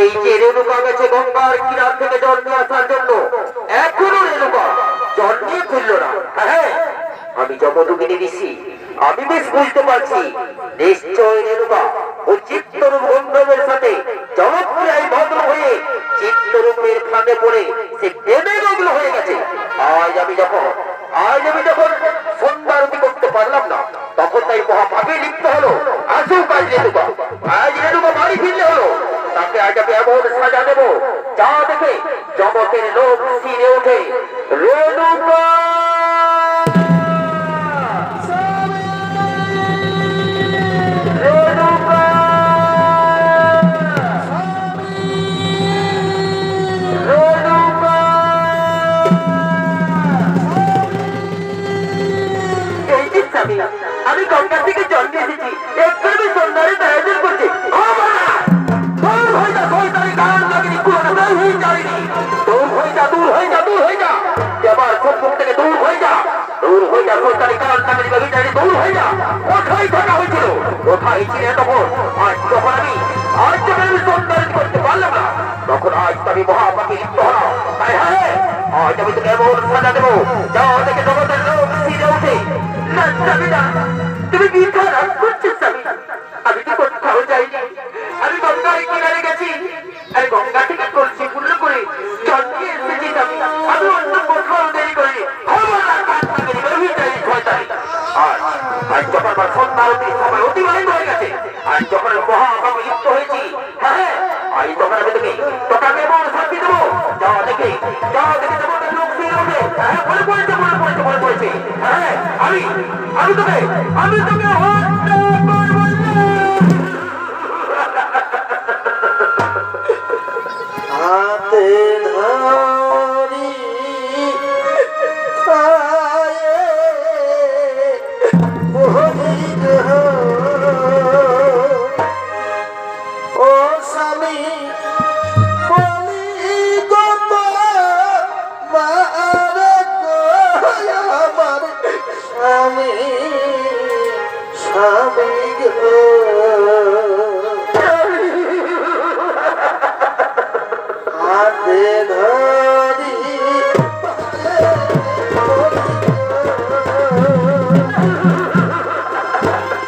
এই যে রেণুকা গেছে গঙ্গার কিনার থেকে জল নিয়ে আসার জন্য, এখনো রেণুকা জল নিয়ে ফিরল না। হ্যাঁ, আমি যমদূতিনী ঋষি, আমি বেশ বুঝতে পারছি নিশ্চয় রেণুকা ও চিত্তরূপ গন্ধর্বের সাথে জলক্রিয়ায় ভদ্র হয়ে চিত্তরূপের ফাঁদে পড়ে সে প্রেমে মগ্ন হয়ে গেছে। আজ আমি যখন সন্ধ্যা আরতি করতে পারলাম না, তখন তাই মহাপাপে লিপ্ত হলো। আসুক আজ রেণুকা বাড়ি ফিরলে হলো। তাকে আজ আমি এমন সাজা দেব যা দেখে জগতের লোক শিরে ওঠে। রেণুকা আমি গঙ্গা থেকে জল নিয়ে এসেছি, একটু সন্ধ্যারে আয়োজন করছি। করতে পারলাম না, তখন আজ আমি মহাপাপী লিপ্ত হলাম। তাই হ্যাঁ, আজ আমি তোকে এমন সাজা দেবো যা দেখে জগতের লোক ফিরে ওঠে। তুমি কি রাগ করছিস? আমি তো কোথাও যাইনি, আমি গঙ্গার কিনারে গেছি, আর গঙ্গা থেকে কলসি পূর্ণ করে জল নিয়ে এসেছি। আমি অন্য কোথাও দেরি করিনি। আজ যখন আমার সন্ধ্যা আরতির সময় অতিবাহিত হয়ে গেছে, আজ যখন মহাপাপে লিপ্ত হয়েছি, হ্যাঁ আজ তখন আমি তোকে আমি এমন শান্তি দেবো যা দেখে তোমাদের লোক ফিরে ওঠে। হ্যাঁ, মনে পড়েছে। হ্যাঁ, আমি তোকে হত্যা করবো না। হাতে ধরি খায়ে ও স্বামী বলি গত মার আমার স্বামী গো। হাতে ধরি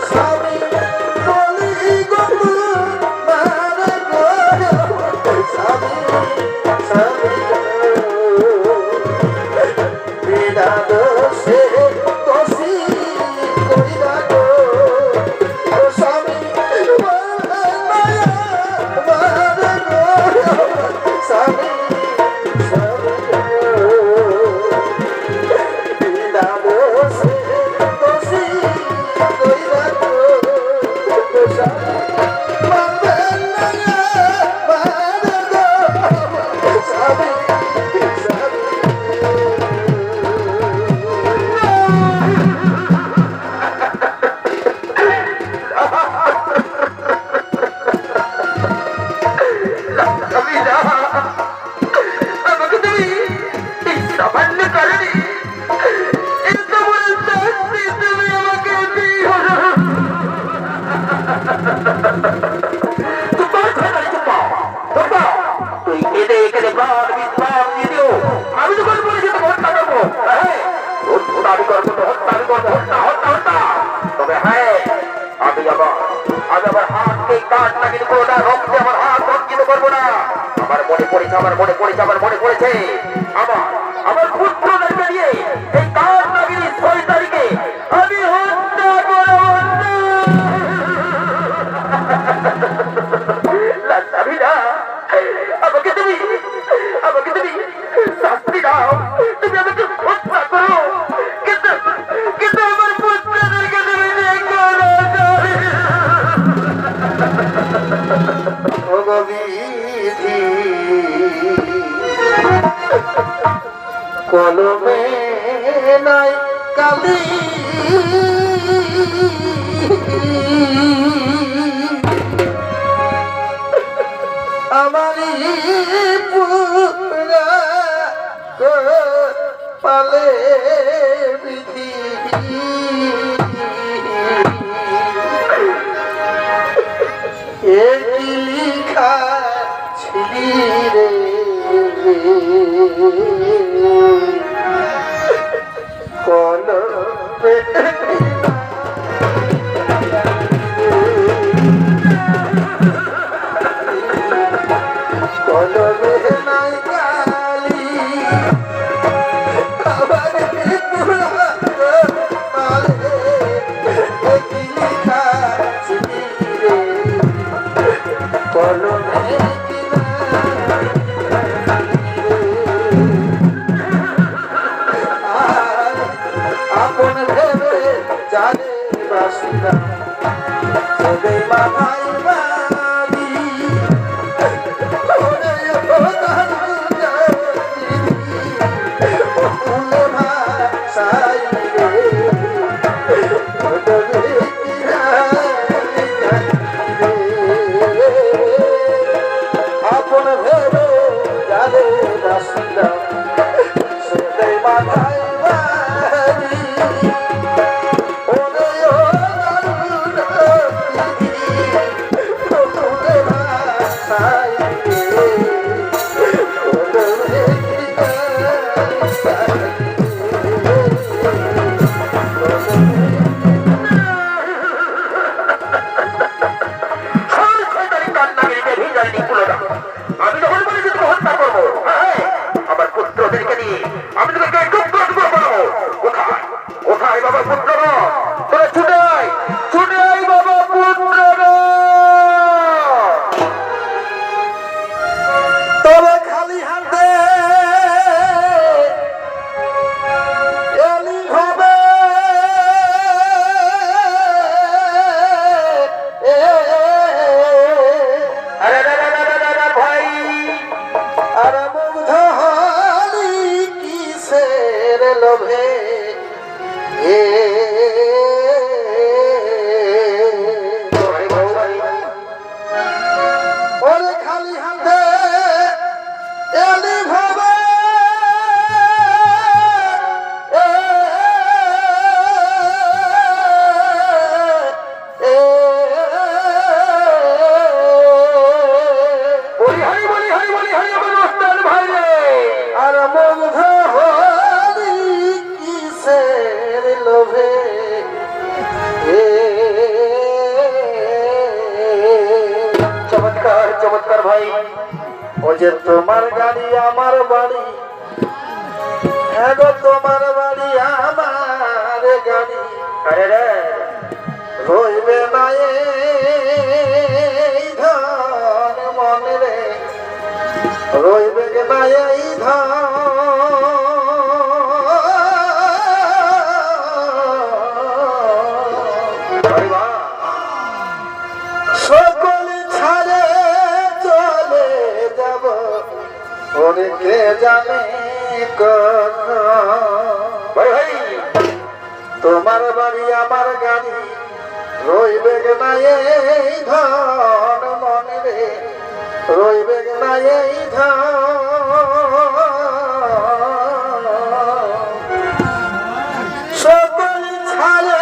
স্বামী বলি গো মার গো স্বামী বিনা দোষে দোষী করিলা গো স্বামী স্বামী তবে হ্যাঁ, আমি আবার হাতকে কাঠ লাগিয়ে দেবো না, রক্তে আমার হাত রঞ্জিত করবো না। আমার মনে পড়েছে আমার পুত্রদেরকে নিয়ে এই কাঠ লাগিয়ে 6 তারিখে আমি হত্যা করবো না। আমাকে তুমি শাস্তি দাও, তুমি আমাকে হত্যা করো, কিন্তু আমার পুত্রদেরকে তুমি দেখো না। ভগবিধি কলমে নাই কালি আমারি পুরা পালে বিধি লিখা রে কলবে কলবে নাই কালি আবার আপন ভেবে জানে বাসিরা সবে মাথায় বাড়ি ওরে প্রধান ফুলে ভাষাই রে আপন ভেবে জানে বাসিরা সবে মাথায় বাড়ি ওরে ও ফুলে ভাষাই রে আমি যখন বলেছি তোকে হত্যা করবো, হ্যাঁ, আমার পুত্রদেরকে নিয়ে আমি তোকে টুকরো টুকরো করবো। কোথায় কোথায় বাবা পুত্ররা? তোরা ছুটে আয়, ছুটে আয় বাবা পুত্ররা। তবে খালি হাতে এলি হবে আরে রে রে রে রে রে ভাই, আর মুগ্ধ হলি কিসের লোভে এ ওরে খালি হাতে এলি ভাবে বলি হারি বলি হারি বলি হারি আমার ওস্তাদ ভাই রে। আর মুগ্ধ হলি কিসের লোভে চমৎকার চমৎকার ভাই। ও যে তোমার গাড়ি আমার বাড়ি হ্যাঁ গো তোমার বাড়ি আমার গাড়ি আরে রে রইবে না এই ধন মনে রে রইবে না এই আরে বাহ, সকল ছাড়ে চলে যাব অনেকে জানে কখন ভাই ভাই, তোমার বাড়ি আমার গাড়ি রইবে না এই ধন মনে রে রইবে না এই সকল ছাড়ে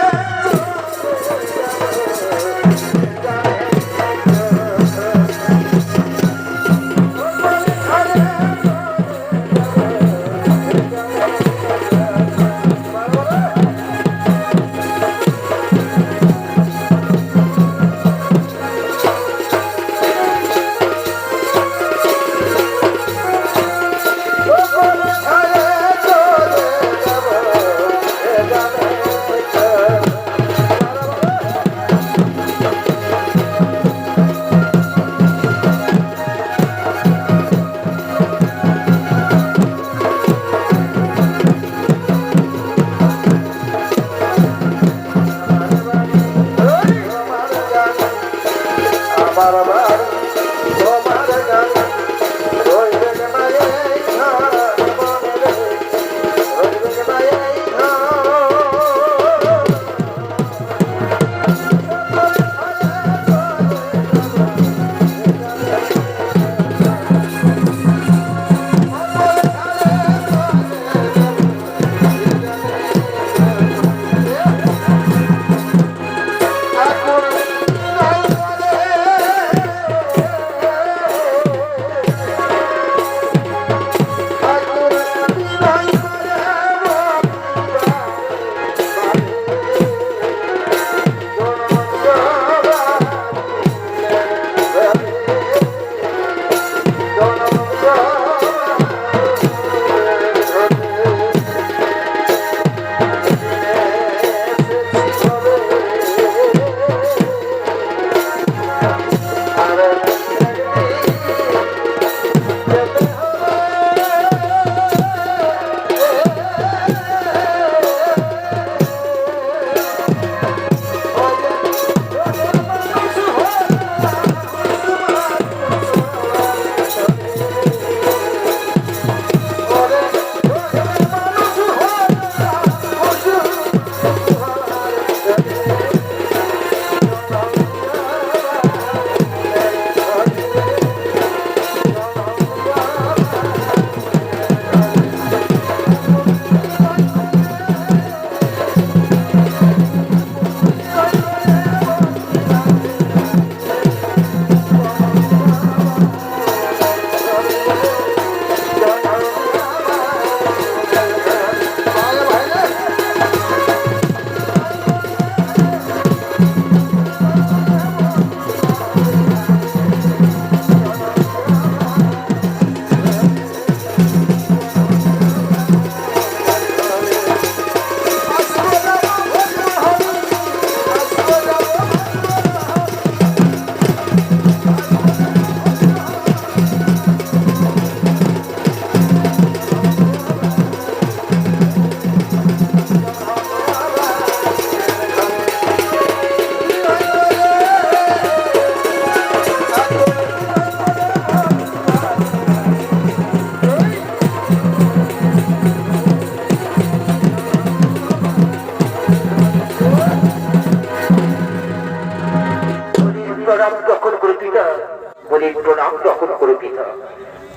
ওদের প্রণাম গ্রহণ করো পিতা।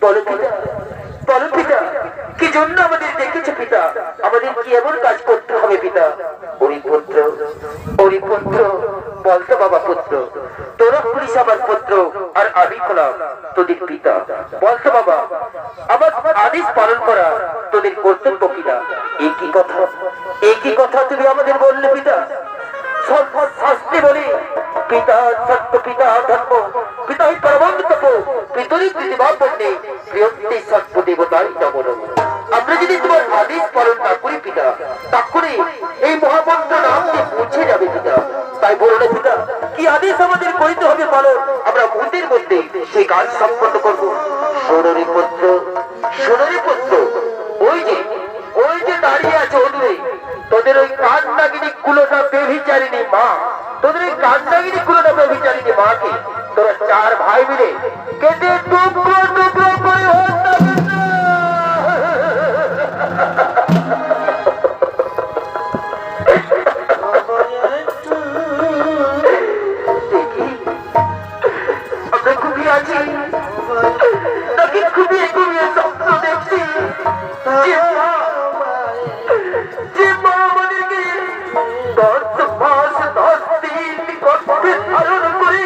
বলো পিতা, বলো পিতা, কি জন্য আমাদের দেখেছো পিতা? আমাদের কি এমন কাজ করতে হবে পিতা? ওরি পুত্র, ওরি পুত্র, বলতো বাবা পুত্র, তোরা পুলিশ আমার পুত্র আর আমি হলাম তোদের পিতা। বলতো বাবা, আমার আদেশ পালন করা তোদের কর্তব্য কিনা? এই কি কথা, এই কি কথা তুমি আমাদের বললে পিতা? শাস্ত্রে বলে পিতা সত্য, পিতা ধর্ম, পিতাই পরম তপ, পিতরি প্রতিভা বন্যে প্রিয়ন্তে সর্ব দেবতাই নমঃ। আমরা যদি তোমার আদেশ পালন না করি পিতা, তাহলে এই মহামন্ত্র নামটি মুছে যাবে পিতা। তাই বলো না পিতা, কি আদেশ আমাদের করিতে হবে পালন, আমরা মুহূর্তের মধ্যে সেই কাজ সম্পন্ন করবো। সোনারি পুত্র, সোনারি পুত্র, ওই যে দাঁড়িয়ে আছে অদূরে, তোদের ওই কান্নাগিরি কুলোটা বেভিচারিণী মা, তোদের ওই কান্নাগিরি কুলোটা বেভিচারিণী মাকে তোরা চার ভাই মিলে কেটে টুকরো টুকরো করে হত্যা করবে। আমরা খুবই আছি নাকি খুবই ঘুমিয়ে স্বপ্ন দেখছি যে মা আমাদেরকে 10 মাস 10 দিন গর্ভে ধারণ করে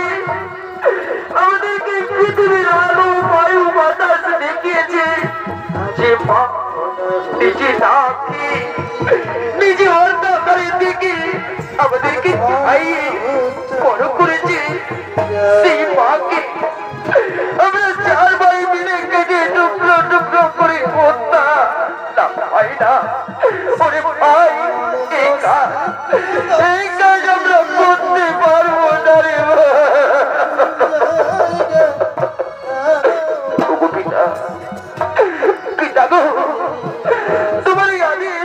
আমাদেরকে পৃথিবীর আলো বায়ু বাতাস দেখিয়েছে, যে মা নিজে না খেয়ে নিজে অন্ধকারে দেখে আমাদেরকে খাইয়ে বড় করেছে, সেই মাকে আমরা চার ভাই মিলে কেটে টুকরো টুকরো করে হত্যা না ভাই না। ওরে ভাই, এই কাজ আমরা করতে পারবো না রে পিতা। পিতা গো, তোমার আগে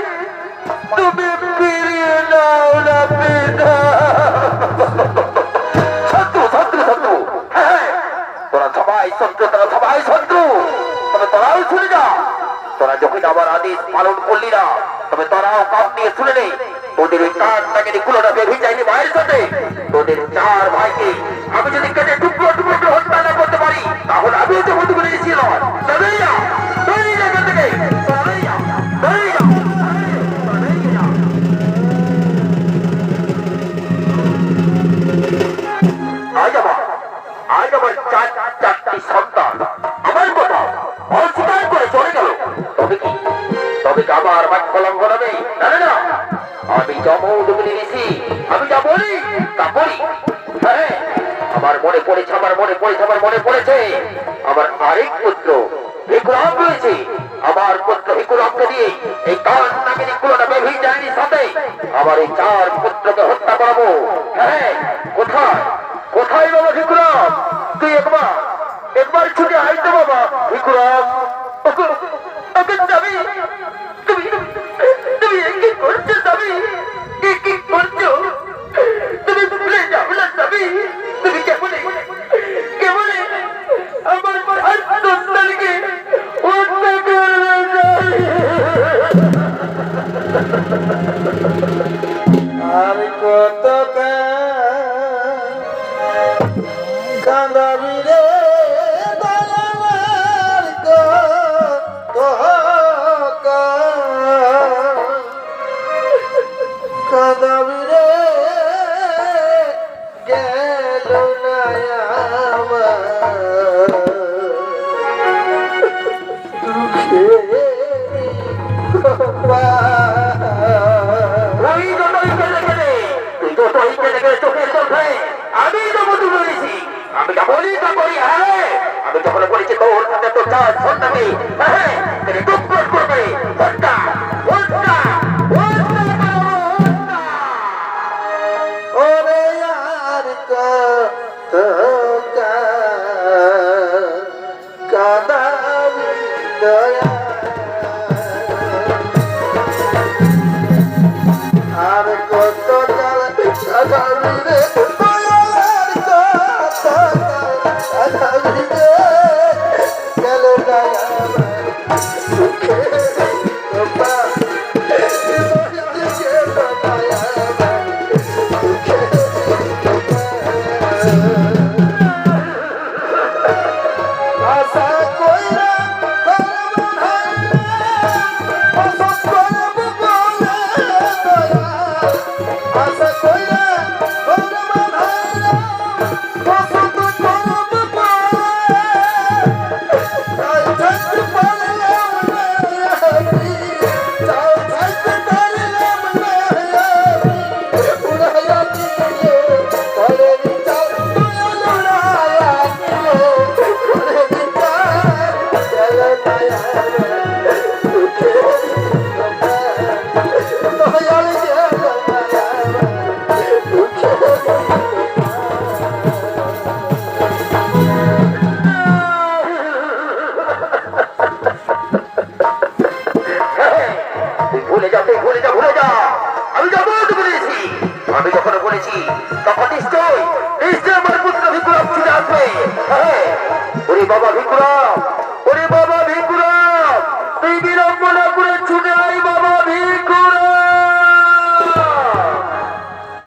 তুমি ফিরিয়ে নাও না পিতা। শত্রু শত্রু শত্রু, হ্যাঁ তোরা সবাই শত্রু, তোরা সবাই শত্রু, তবে তোরাও শুনে যা। তোরা যখন আমার আদেশ পালন করলি না, তবে তোরাও কাপ নিয়ে শুনে নেই। তোদের ওই কান নাকি কুলোটা বেঁধে যায়নি মায়ের সাথে, তোদের চার ভাইকে আমি যদি কেটে টুকরো টুকরো হত্যা না করতে পারি, তাহলে আমিও তো মতো করে এসেছিল। তবেই না, তবেই না এখান থেকে, তবেই না, তবেই না, তবেই না। আজ আমার চারটি সন্তান আমার কথা অস্বীকার করে চলে গেল। তবে কি আমার বাক্য লঙ্ঘন হবে? না না না, আমি যমদগ্নি ঋষি, আমি যা বলি তা বলি। হ্যাঁ, আমার মনে পড়েছে, আমার মনে পড়েছে, আমার মনে পড়েছে, আমার আরেক পুত্র বিক্রম রয়েছে। আমার পুত্র বিক্রমকে দিয়ে এই কান নাগিনী কুলোটা বেভিয়ে যায়নি সাথে আমার এই চার পুত্রকে হত্যা করাবো। হ্যাঁ, কোথায় কোথায় বাবা বিক্রম? তুই একবার ছুটে আইতে বাবা বিক্রম। তুমি কি করছো স্বামী? কি করছো? তুমি ভুলে যাও না স্বামী? তুমি কেমনে আমার সন্তানকে হত্যা করবে? আর কত কাঁদাবি রে কাঁদাবি রে গেল না আমার চোখের চোখে আমি তো মধু বলেছি, আমি যা বলি তা করি। হ্যাঁ, আমি যখন বলেছি তোর সাথে তোর চার সন্তানকে হ্যাঁ টুকরো করবে, হত্যা হত্যা হত্যা হত্যা। ওরে আর কত কাঁদাবি দয়া আর কত কাঁদাবি রে দয়ার কত কাঁদাবি রে গেল না আমার সুখে বাবা আশা কইরা তোর বাঁধাইলে অসৎ করব বলে দয়া আশা কইরা তোর বাঁধাইলে অসৎ করব বলে তাই থাকতে পারলাম না আমি তাই থাকতে পারলাম না আমি উড়াইয়া দিলে পরে বিচার তুই উড়াইয়া দিলে পরে বিচার চল দয়া দুঃখে দয়াল চল দয়া দুঃখে তুই ভুলে যা, তুই ভুলে যা, ভুলে যা। আমি যাবো তো বলেছি, আমি যখন বলেছি তখন নিশ্চয় নিশ্চয় আমার পুত্র ভিকুরাম ফিরে আসবে। হ্যাঁ, ওরে বাবা ভিকুরাম,